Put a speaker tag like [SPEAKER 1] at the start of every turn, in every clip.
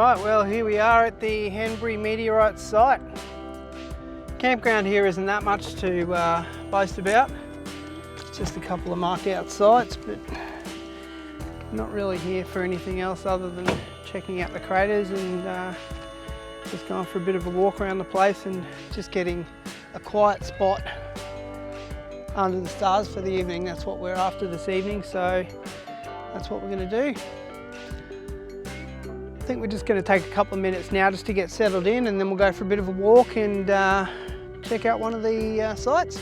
[SPEAKER 1] Right, well here we are at the Henbury Meteorite site. Campground here isn't that much to boast about. Just a couple of marked out sites, but not really here for anything else other than checking out the craters and just going for a bit of a walk around the place and just getting a quiet spot under the stars for the evening. That's what we're after this evening, so that's what we're going to do. I think we're just going to take a couple of minutes now just to get settled in, and then we'll go for a bit of a walk and check out one of the sites.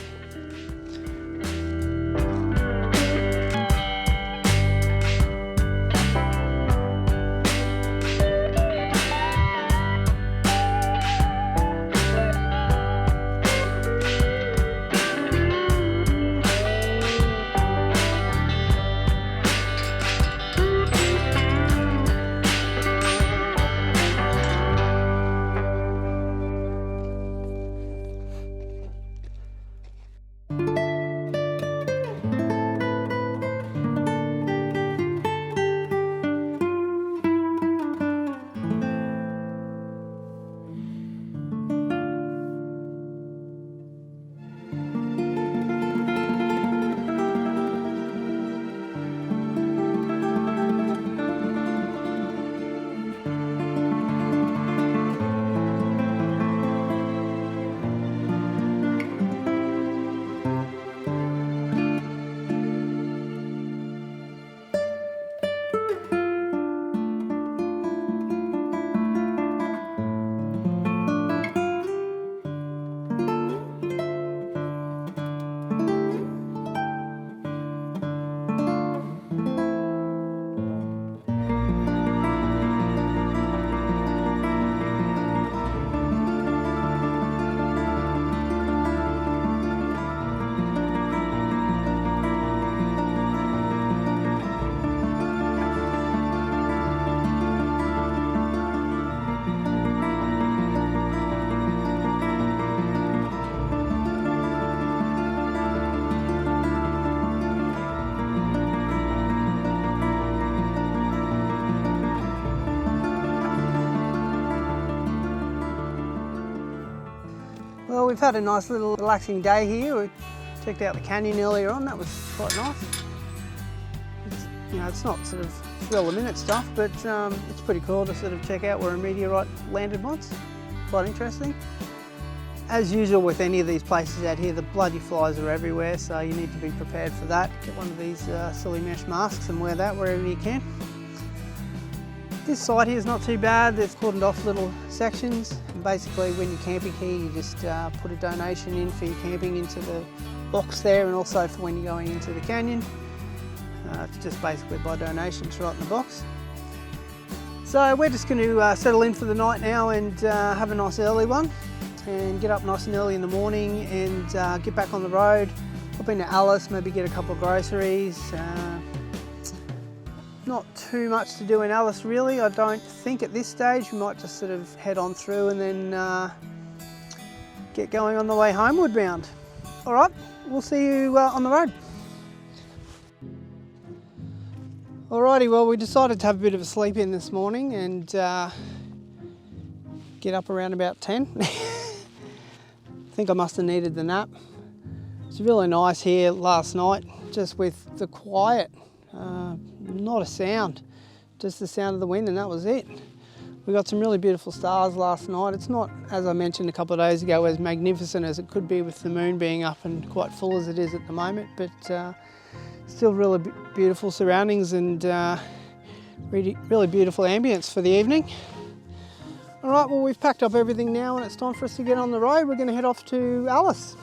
[SPEAKER 1] Well, we've had a nice little relaxing day here. We checked out the canyon earlier on, that was quite nice. It's not sort of thrill the minute stuff, but it's pretty cool to sort of check out where a meteorite landed once. Quite interesting. As usual with any of these places out here, the bloody flies are everywhere, so you need to be prepared for that. Get one of these silly mesh masks and wear that wherever you can. This site here is not too bad. There's cordoned off little sections. And basically when you're camping here, you just put a donation in for your camping into the box there, and also for when you're going into the canyon. It's just basically by donations right in the box. So we're just going to settle in for the night now and have a nice early one, and get up nice and early in the morning and get back on the road, hop into Alice, maybe get a couple of groceries. Not too much to do in Alice really, I don't think at this stage. We might just sort of head on through and then get going on the way homeward bound. All right, we'll see you on the road. Alrighty, well we decided to have a bit of a sleep in this morning and get up around about 10. I think I must have needed the nap. It's really nice here last night, just with the quiet. Not a sound, just the sound of the wind, and that was it. We got some really beautiful stars last night. It's not, as I mentioned a couple of days ago, as magnificent as it could be with the moon being up and quite full as it is at the moment, but still really beautiful surroundings and really beautiful ambience for the evening. All right, well we've packed up everything now and it's time for us to get on the road. We're going to head off to Alice.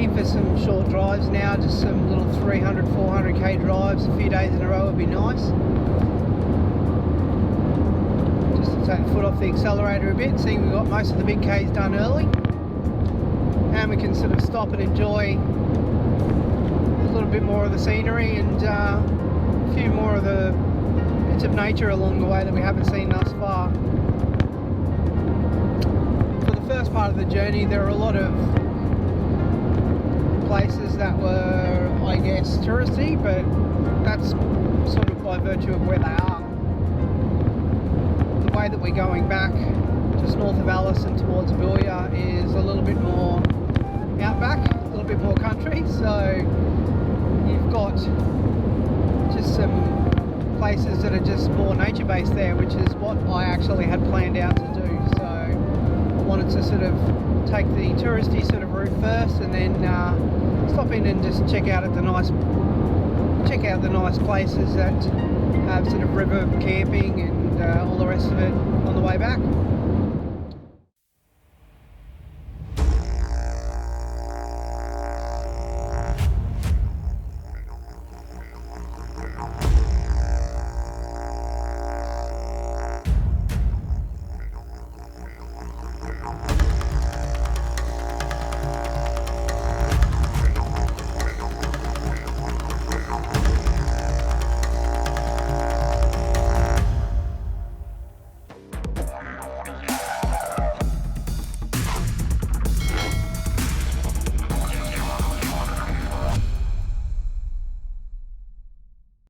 [SPEAKER 1] looking for some short drives now, just some little 300, 400k drives a few days in a row would be nice. Just to take the foot off the accelerator a bit, seeing we've got most of the big Ks done early. And we can sort of stop and enjoy a little bit more of the scenery and a few more of the bits of nature along the way that we haven't seen thus far. For the first part of the journey, there are a lot of places that were, I guess, touristy, but that's sort of by virtue of where they are. The way that we're going back just north of Alice and towards Boulia is a little bit more outback, a little bit more country, so you've got just some places that are just more nature based there, which is what I actually had planned out to do. So I wanted to sort of take the touristy sort of route first, and then stop in and just check out the nice places that have sort of river camping and all the rest of it on the way back.